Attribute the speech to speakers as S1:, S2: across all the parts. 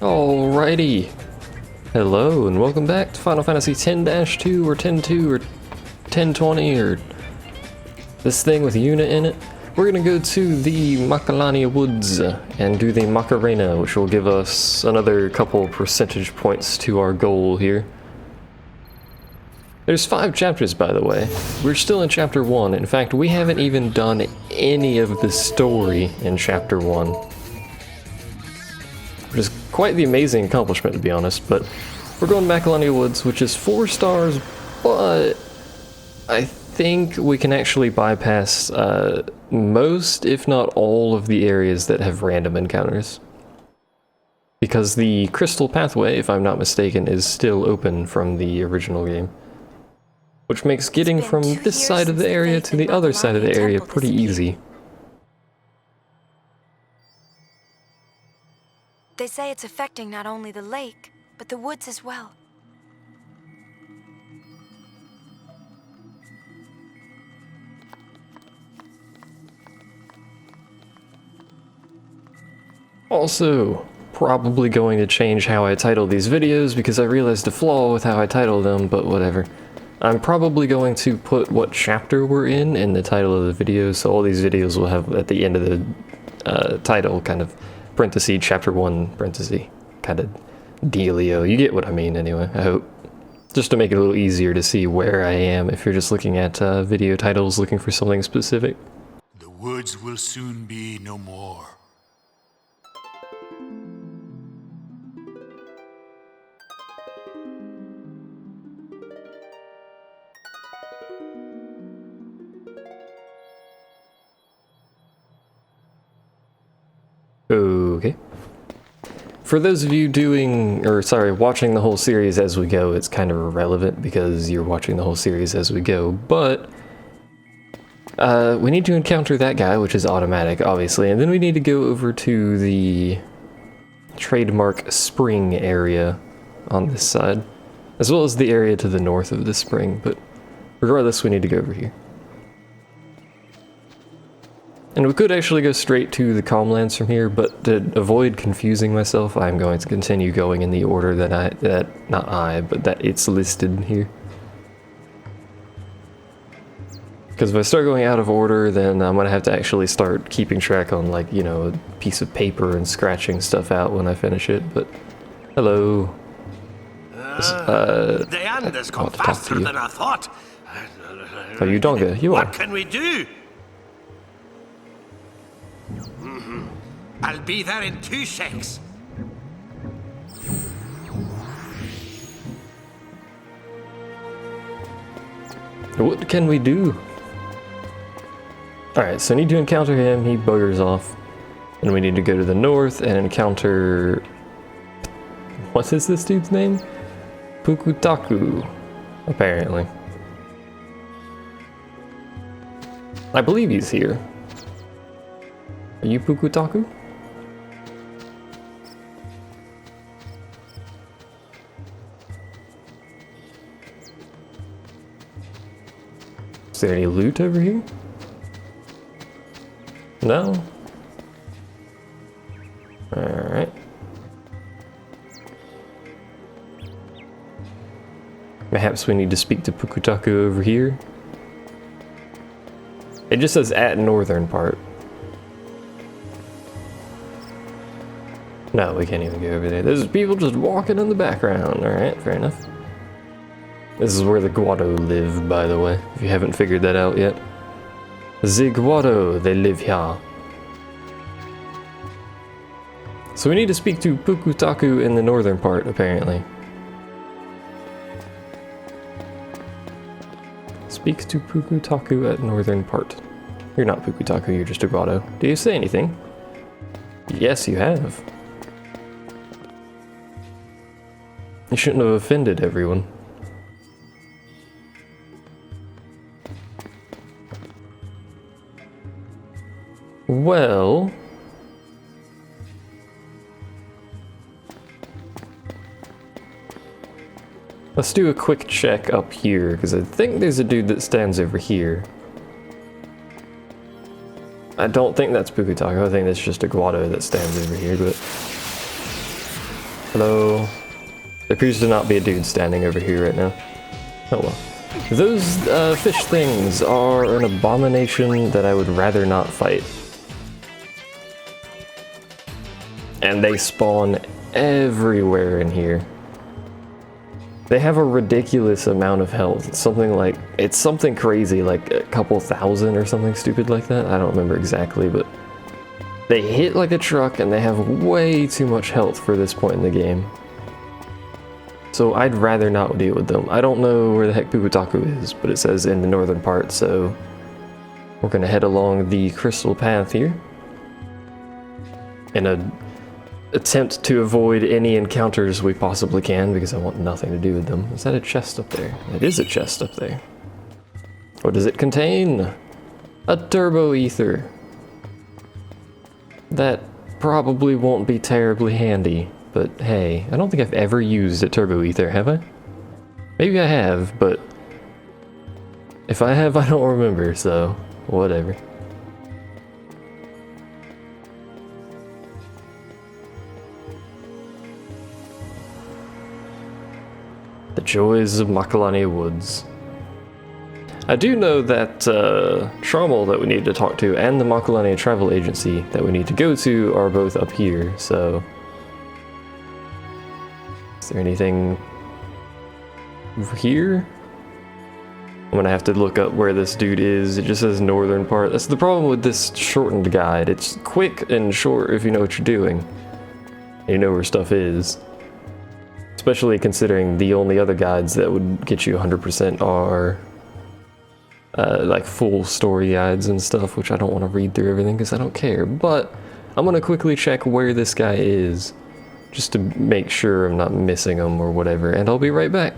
S1: Alrighty. Hello and welcome back to Final Fantasy X-2 or X-2 or 1020 or this thing with Yuna in it. We're gonna go to the Macalania woods and do the Macarena, which will give us another couple percentage points to our goal here. There's 5 chapters, by the way. We're still in chapter 1. In fact, we haven't even done any of the story in chapter 1. Which is quite the amazing accomplishment, to be honest, but we're going to Macalania Woods, which is 4 stars, but I think we can actually bypass most, if not all, of the areas that have random encounters. Because the crystal pathway, if I'm not mistaken, is still open from the original game. Which makes getting from this side of the area to the other side of the area pretty easy.
S2: They say it's affecting not only the lake, but the woods as well.
S1: Also, probably going to change how I title these videos because I realized a flaw with how I title them, but whatever. I'm probably going to put what chapter we're in the title of the video, so all these videos will have at the end of the title kind of parenthesis, chapter 1, parenthesis, kind of dealio. You get what I mean anyway, I hope. Just to make it a little easier to see where I am if you're just looking at video titles looking for something specific.
S3: The woods will soon be no more.
S1: Okay. For those of you watching the whole series as we go, it's kind of irrelevant because you're watching the whole series as we go, but we need to encounter that guy, which is automatic, obviously, and then we need to go over to the trademark spring area on this side, as well as the area to the north of the spring, but regardless, we need to go over here. And we could actually go straight to the Calmlands from here, but to avoid confusing myself, I'm going to continue going in the order that it's listed here. Because if I start going out of order, then I'm gonna have to actually start keeping track on, like, you know, a piece of paper and scratching stuff out when I finish it, but hello.
S4: The end has gone faster than I thought.
S1: Oh, you Donga, you are.
S4: What can we do? I'll be there in 2 secs.
S1: What can we do? Alright, so I need to encounter him, he buggers off. And we need to go to the north and encounter... What is this dude's name? Pukutaku, apparently. I believe he's here. Are you Pukutaku? Is there any loot over here? No? Alright. Perhaps we need to speak to Pukutaku over here. It just says at northern part. No, we can't even go over there. There's people just walking in the background. Alright, fair enough. This is where the Guado live, by the way, if you haven't figured that out yet. The Guado, they live here. So we need to speak to Pukutaku in the northern part, apparently. Speak to Pukutaku at northern part. You're not Pukutaku, you're just a Guado. Do you say anything? Yes, you have. You shouldn't have offended everyone. Well... let's do a quick check up here, because I think there's a dude that stands over here. I don't think that's Pukutaku, I think that's just a Guado that stands over here, but... Hello. There appears to not be a dude standing over here right now. Oh well. Those fish things are an abomination that I would rather not fight. And they spawn everywhere in here. They have a ridiculous amount of health. It's something crazy, like a couple thousand or something stupid like that. I don't remember exactly, but they hit like a truck and they have way too much health for this point in the game. So I'd rather not deal with them. I don't know where the heck Puputaku is, but it says in the northern part, so we're gonna head along the crystal path here in an attempt to avoid any encounters we possibly can, because I want nothing to do with them. Is that a chest up there? It is a chest up there. What does it contain? A turbo ether. That probably won't be terribly handy. But hey, I don't think I've ever used a turbo ether, have I? Maybe I have, but if I have, I don't remember, so whatever. The joys of Macalania Woods. I do know that Troupe that we need to talk to and the Macalania travel agency that we need to go to are both up here, so... Is there anything over here? I'm gonna have to look up where this dude is. It just says northern part. That's the problem with this shortened guide. It's quick and short if you know what you're doing. You know where stuff is. Especially considering the only other guides that would get you 100% are like full story guides and stuff, which I don't want to read through everything because I don't care. But I'm gonna quickly check where this guy is, just to make sure I'm not missing him or whatever, and I'll be right back.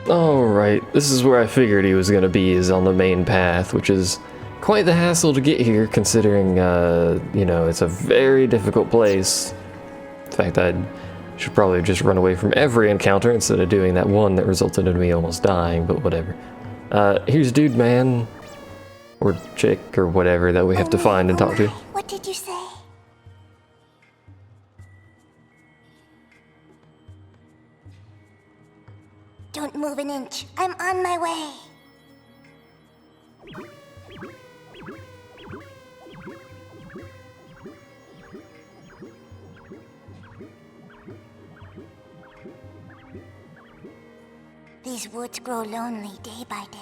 S1: Alright, this is where I figured he was gonna be, is on the main path, which is quite the hassle to get here, considering, you know, it's a very difficult place. In fact, I should probably just run away from every encounter instead of doing that one that resulted in me almost dying, but whatever. Here's dude man, or chick, or whatever that we have to find and talk to.
S2: What did you say? Don't move an inch. I'm on my way. These woods grow lonely day by day.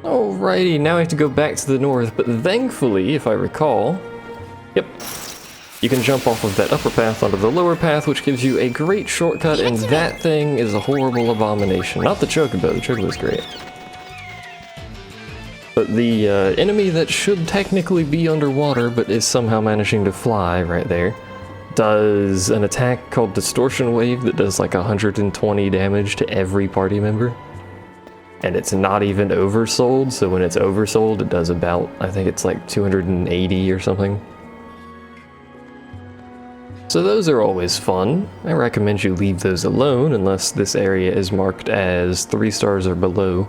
S1: Alrighty, now I have to go back to the north, but thankfully, if I recall, yep, you can jump off of that upper path onto the lower path, which gives you a great shortcut, and that thing is a horrible abomination. Not the Chocobo, the Chocobo's great. But the enemy that should technically be underwater, but is somehow managing to fly right there, does an attack called Distortion Wave that does like 120 damage to every party member. And it's not even oversold, so when it's oversold it does about, I think it's like 280 or something. So those are always fun. I recommend you leave those alone unless this area is marked as 3 stars or below.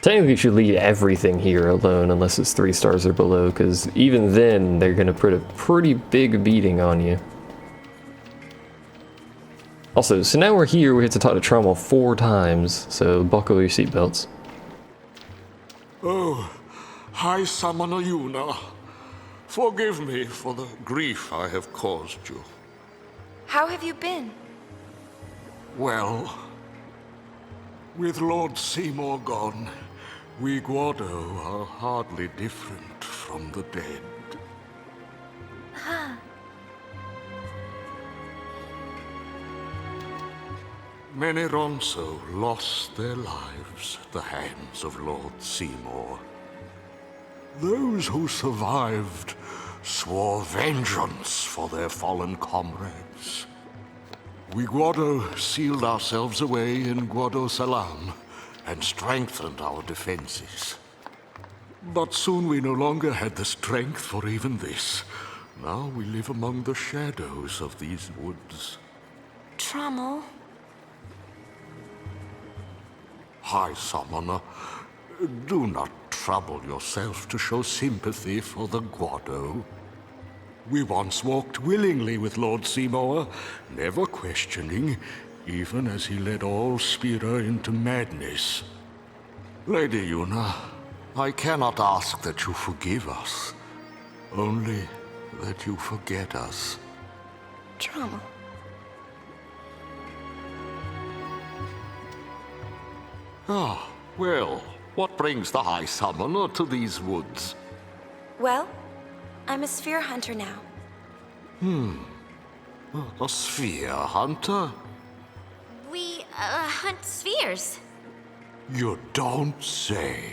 S1: Technically you should leave everything here alone unless it's 3 stars or below, because even then they're going to put a pretty big beating on you. Also, so now we're here, we have to talk to Troupe 4 times, so buckle your seatbelts.
S5: Oh, High Summoner Yuna. Forgive me for the grief I have caused you.
S2: How have you been?
S5: Well, with Lord Seymour gone, we Guado are hardly different from the dead. Many Ronso lost their lives at the hands of Lord Seymour. Those who survived swore vengeance for their fallen comrades. We Guado sealed ourselves away in Guado Salam and strengthened our defenses. But soon we no longer had the strength for even this. Now we live among the shadows of these woods.
S2: Trommel.
S5: High Summoner, do not trouble yourself to show sympathy for the Guado. We once walked willingly with Lord Seymour, never questioning, even as he led all Spira into madness. Lady Yuna, I cannot ask that you forgive us, only that you forget us.
S2: Trommel.
S5: Ah, well, what brings the High Summoner to these woods?
S2: Well, I'm a sphere hunter now.
S5: A sphere hunter?
S6: We, hunt spheres.
S5: You don't say.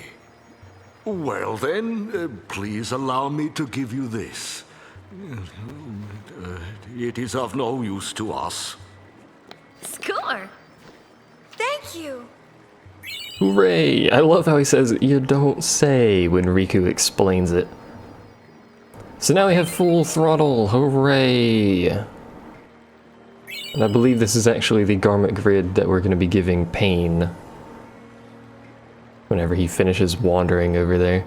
S5: Well then, please allow me to give you this. It is of no use to us.
S6: Score!
S2: Thank you!
S1: Hooray! I love how he says, "You don't say," when Riku explains it. So now we have full throttle, hooray! And I believe this is actually the garment grid that we're going to be giving Pain whenever he finishes wandering over there.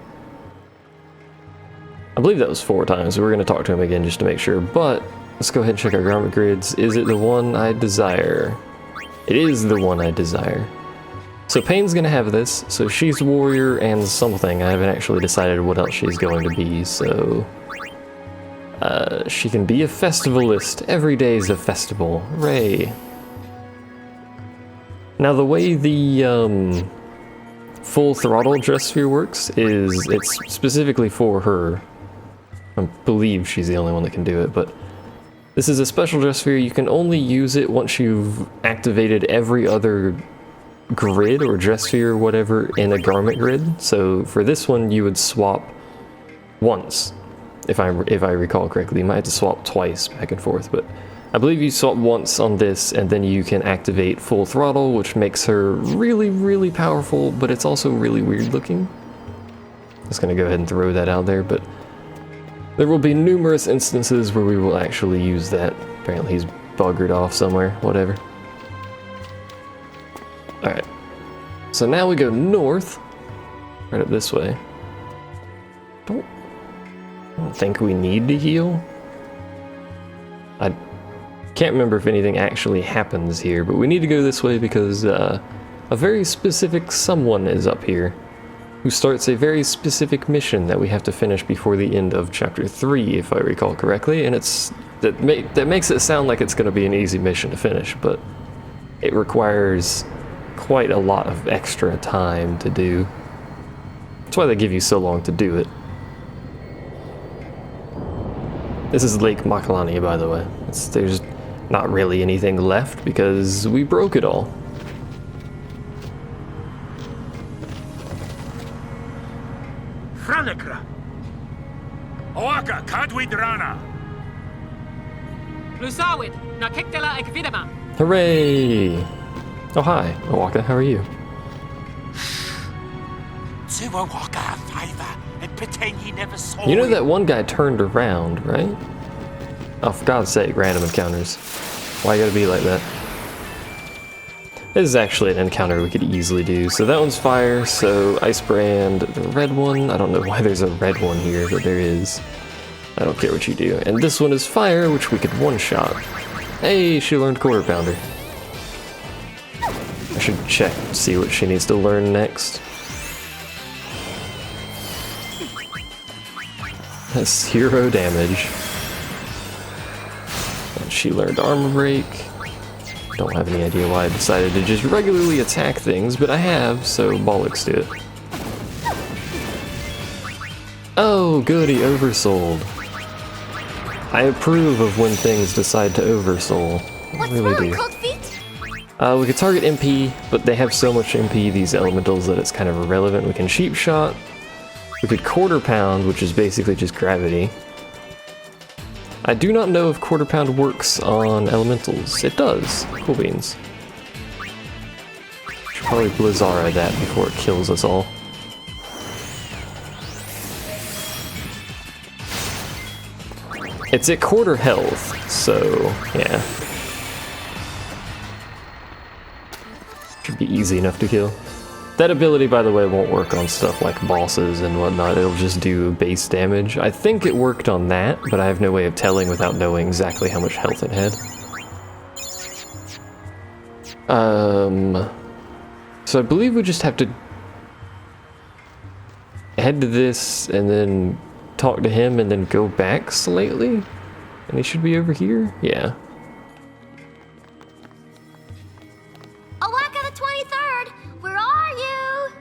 S1: I believe that was 4 times, so we're going to talk to him again just to make sure, but let's go ahead and check our garment grids. Is it the one I desire? It is the one I desire. So Pain's going to have this, so she's warrior and something. I haven't actually decided what else she's going to be, so... she can be a festivalist. Every day is a festival. Hooray. Now the way the full throttle dress sphere works is it's specifically for her. I believe she's the only one that can do it, but this is a special dress sphere. You can only use it once you've activated every other grid or dress sphere or whatever in a garment grid. So for this one you would swap once. If I recall correctly. You might have to swap twice back and forth, but I believe you swap once on this and then you can activate full throttle, which makes her really, really powerful, but it's also really weird looking. Just gonna go ahead and throw that out there, but there will be numerous instances where we will actually use that. Apparently he's buggered off somewhere, whatever. Alright, so now we go north, right up this way. I don't think we need to heal. I can't remember if anything actually happens here, but we need to go this way because a very specific someone is up here who starts a very specific mission that we have to finish before the end of chapter 3, if I recall correctly, and that makes it sound like it's going to be an easy mission to finish, but it requires quite a lot of extra time to do. That's why they give you so long to do it. This is Lake Macalania, by the way. There's not really anything left because we broke it all.
S4: Franekra. Wakka, Kadwidrana.
S7: Lusawit, Nakiktela Ekvidama.
S1: Hooray! Oh, hi, Wakka, how are you?
S4: Do a Wakka a favor and pretend you never saw
S1: You know
S4: him.
S1: that one guy turned around, right? Oh, for God's sake, random encounters. Why you gotta be like that? This is actually an encounter we could easily do. So that one's fire, so Ice Brand, the red one. I don't know why there's a red one here, but there is. I don't care what you do. And this one is fire, which we could one-shot. Hey, she learned Quarter Pounder. I should check, see what she needs to learn next. That's hero damage. And she learned Armor Break. Don't have any idea why I decided to just regularly attack things, but I have, so bollocks to it. Oh, goody, oversold. I approve of when things decide to oversoul. I
S6: What's
S1: really
S6: wrong,
S1: do.
S6: Cold Feet?
S1: We could target MP, but they have so much MP, these elementals, that it's kind of irrelevant. We can Cheap Shot. We could Quarter Pound, which is basically just gravity. I do not know if Quarter Pound works on elementals. It does. Cool beans. Should probably Blizzara that before it kills us all. It's at quarter health, so yeah. be easy enough to kill. That ability, by the way, won't work on stuff like bosses and whatnot. It'll just do base damage. I think it worked on that, but I have no way of telling without knowing exactly how much health it had. So I believe we just have to head to this and then talk to him and then go back slightly. And he should be over here? Yeah.
S6: Wakka the 23rd, where are you?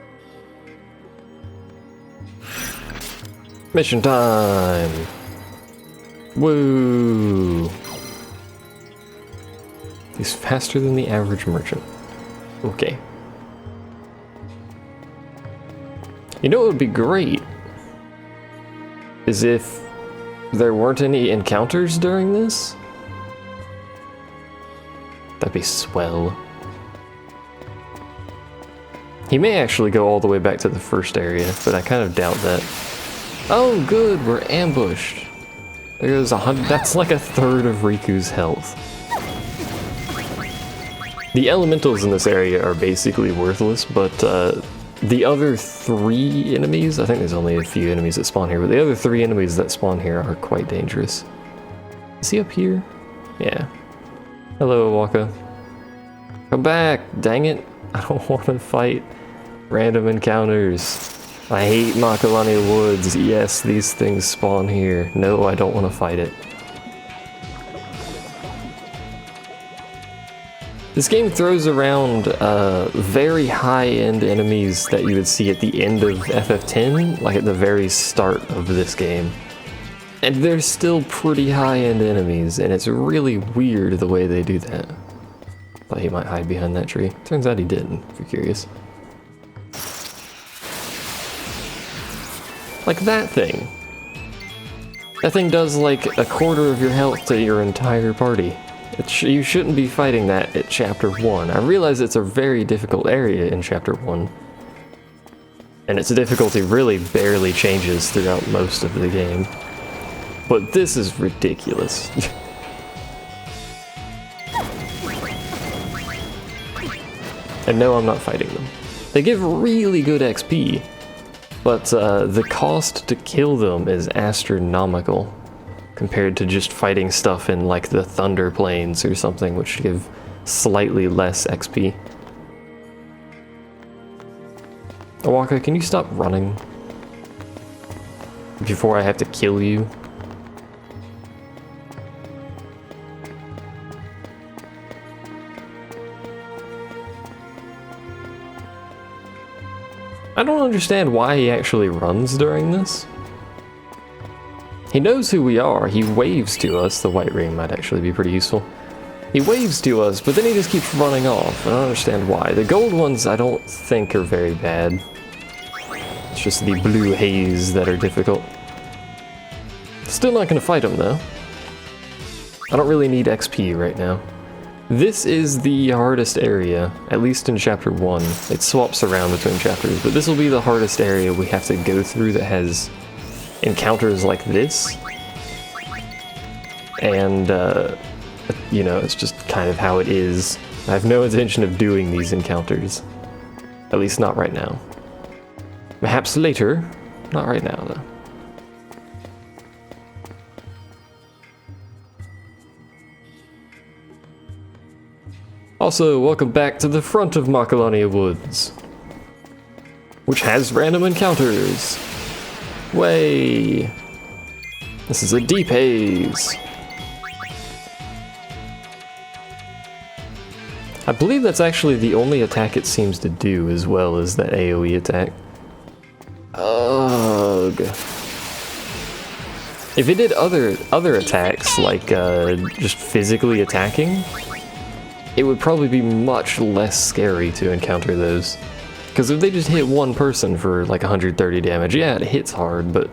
S1: Mission time! Woo! He's faster than the average merchant. Okay. You know what would be great? Is if there weren't any encounters during this? That'd be swell. He may actually go all the way back to the first area, but I kind of doubt that. Oh good, we're ambushed. There's 100, that's like a third of Riku's health. The elementals in this area are basically worthless, but the other 3 enemies, I think there's only a few enemies that spawn here, but the other 3 enemies that spawn here are quite dangerous. Is he up here? Yeah. Hello, Wakka. Come back, dang it. I don't want to fight random encounters. I hate Macalania Woods. Yes, these things spawn here. No, I don't want to fight it. This game throws around very high-end enemies that you would see at the end of FF10, like at the very start of this game. And they're still pretty high-end enemies, and it's really weird the way they do that. Thought he might hide behind that tree. Turns out he didn't, if you're curious. Like that thing. That thing does like a quarter of your health to your entire party. You shouldn't be fighting that at Chapter 1. I realize it's a very difficult area in Chapter 1. And its difficulty really barely changes throughout most of the game. But this is ridiculous. And no, I'm not fighting them. They give really good XP, but the cost to kill them is astronomical compared to just fighting stuff in like the Thunder Plains or something, which give slightly less XP. Wakka, can you stop running before I have to kill you? I don't understand why he actually runs during this. He knows who we are, he waves to us. The white ring might actually be pretty useful. He waves to us, but then he just keeps running off. I don't understand why. The gold ones I don't think are very bad. It's just the blue haze that are difficult. Still not gonna fight him though. I don't really need XP right now. This is the hardest area, at least in Chapter 1. It swaps around between chapters, but this will be the hardest area we have to go through that has encounters like this. And, you know, it's just kind of how it is. I have no intention of doing these encounters. At least not right now. Perhaps later. Not right now, though. Also, welcome back to the front of Macalania Woods, which has random encounters. Way! This is a deep haze. I believe that's actually the only attack it seems to do, as well as that AoE attack. Ugh. If it did other attacks, like just physically attacking, it would probably be much less scary to encounter those. Because if they just hit one person for like 130 damage, yeah, it hits hard, but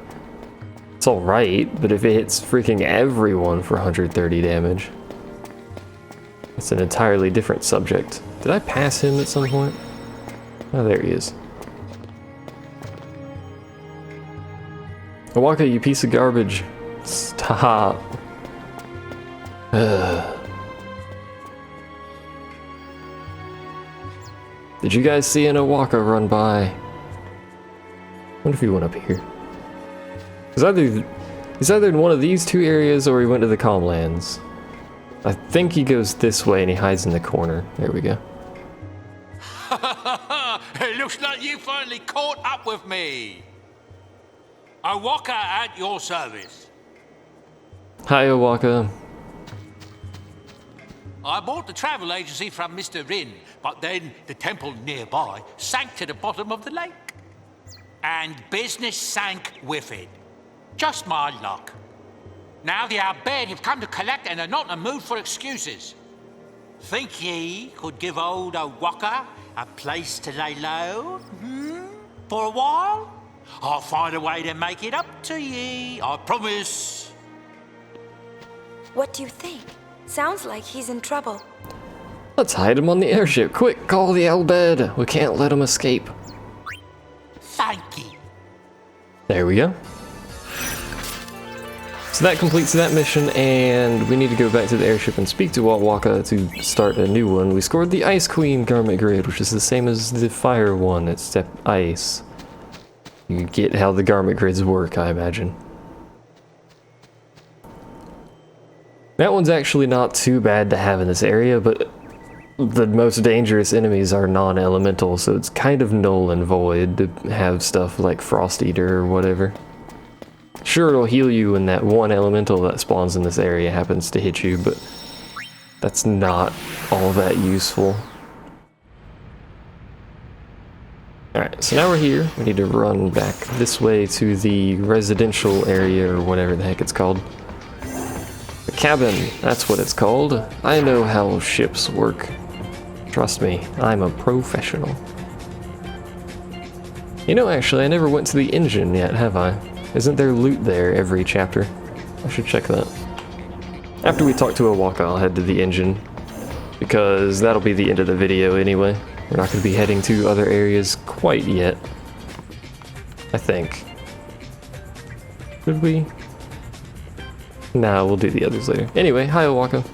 S1: it's alright. But if it hits freaking everyone for 130 damage, it's an entirely different subject. Did I pass him at some point? Oh, there he is. Wakka, you piece of garbage. Stop. Did you guys see an Wakka run by? Wonder if he went up here. He's either in one of these two areas or he went to the Calm Lands. I think he goes this way and he hides in the corner. There we go.
S4: It looks like you finally caught up with me. A Wakka at your service.
S1: Hi, Wakka.
S4: I bought the travel agency from Mr. Rin, but then the temple nearby sank to the bottom of the lake. And business sank with it. Just my luck. Now the Albed have come to collect and are not in the mood for excuses. Think ye could give old Wakka a place to lay low? For a while? I'll find a way to make it up to ye, I promise.
S2: What do you think? Sounds like he's in trouble.
S1: Let's hide him on the airship. Quick, call the Albed. We can't let him escape.
S4: Thank ye.
S1: There we go. So that completes that mission, and we need to go back to the airship and speak to Wakka to start a new one. We scored the Ice Queen garment grid, which is the same as the Fire one. It's step ice. You get how the garment grids work, I imagine. That one's actually not too bad to have in this area, but the most dangerous enemies are non-elemental, so it's kind of null and void to have stuff like Frost Eater or whatever. Sure, it'll heal you when that one elemental that spawns in this area happens to hit you, but that's not all that useful. Alright, so now we're here. We need to run back this way to the residential area, or whatever the heck it's called. The cabin, that's what it's called. I know how ships work. Trust me, I'm a professional. You know, actually, I never went to the engine yet, have I? Isn't there loot there every chapter? I should check that. After we talk to a Wakka, I'll head to the engine, because that'll be the end of the video anyway. We're not going to be heading to other areas quite yet. I think. Could we? Nah, we'll do the others later. Anyway, hi Wakka.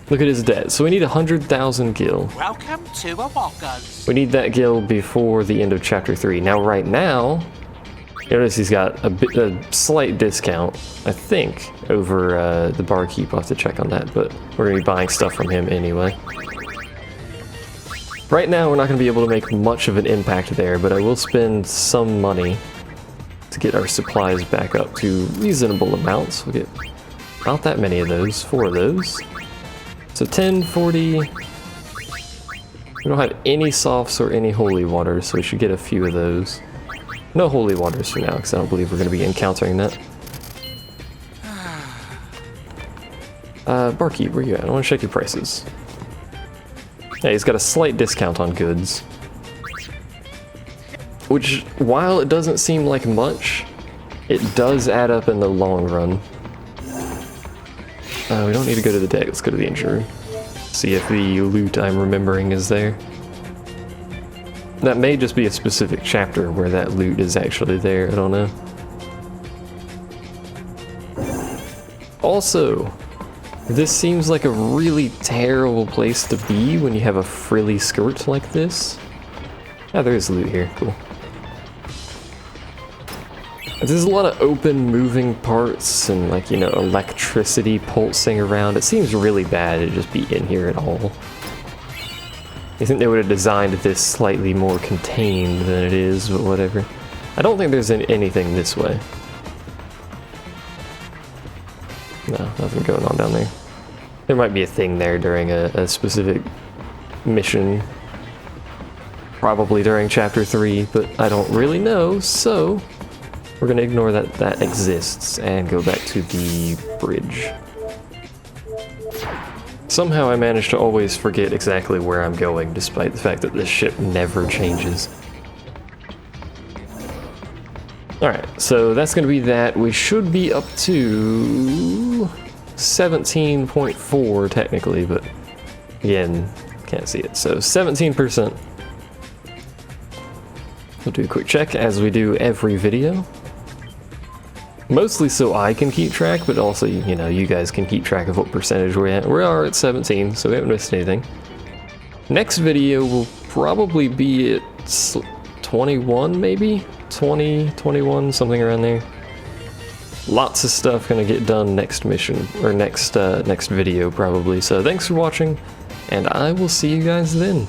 S1: Look at his debt. So we need 100,000 gil.
S4: Welcome to a Wakka's.
S1: We need that gil before the end of chapter 3. Now, right now, notice he's got a slight discount, I think, over the barkeep. I'll have to check on that, but we're going to be buying stuff from him anyway. Right now, we're not going to be able to make much of an impact there, but I will spend some money to get our supplies back up to reasonable amounts. We'll get not that many of those, 4 of those. So 10, 40. We don't have any softs or any holy waters, so we should get a few of those. No holy waters for now, because I don't believe we're going to be encountering that. Barkeep, where you at? I want to check your prices. Yeah, he's got a slight discount on goods. Which, while it doesn't seem like much, it does add up in the long run. We don't need to go to the deck, let's go to the engine room. See if the loot I'm remembering is there. That may just be a specific chapter where that loot is actually there, I don't know. Also, this seems like a really terrible place to be when you have a frilly skirt like this. Ah, there is loot here, cool. There's a lot of open moving parts and, like, you know, electricity pulsing around. It seems really bad to just be in here at all. I think they would have designed this slightly more contained than it is, but whatever. I don't think there's anything this way. No, nothing going on down there. There might be a thing there during a specific mission. Probably during chapter 3, but I don't really know, so we're gonna ignore that that exists and go back to the bridge. Somehow I managed to always forget exactly where I'm going, despite the fact that this ship never changes. Alright, so that's going to be that. We should be up to 17.4 technically, but again, can't see it. So 17%. We'll do a quick check as we do every video. Mostly so I can keep track, but also, you know, you guys can keep track of what percentage we're at. We are at 17, so we haven't missed anything. Next video will probably be at 21 maybe? 20, 21, something around there. Lots of stuff gonna get done next mission, or next video probably. So thanks for watching, and I will see you guys then.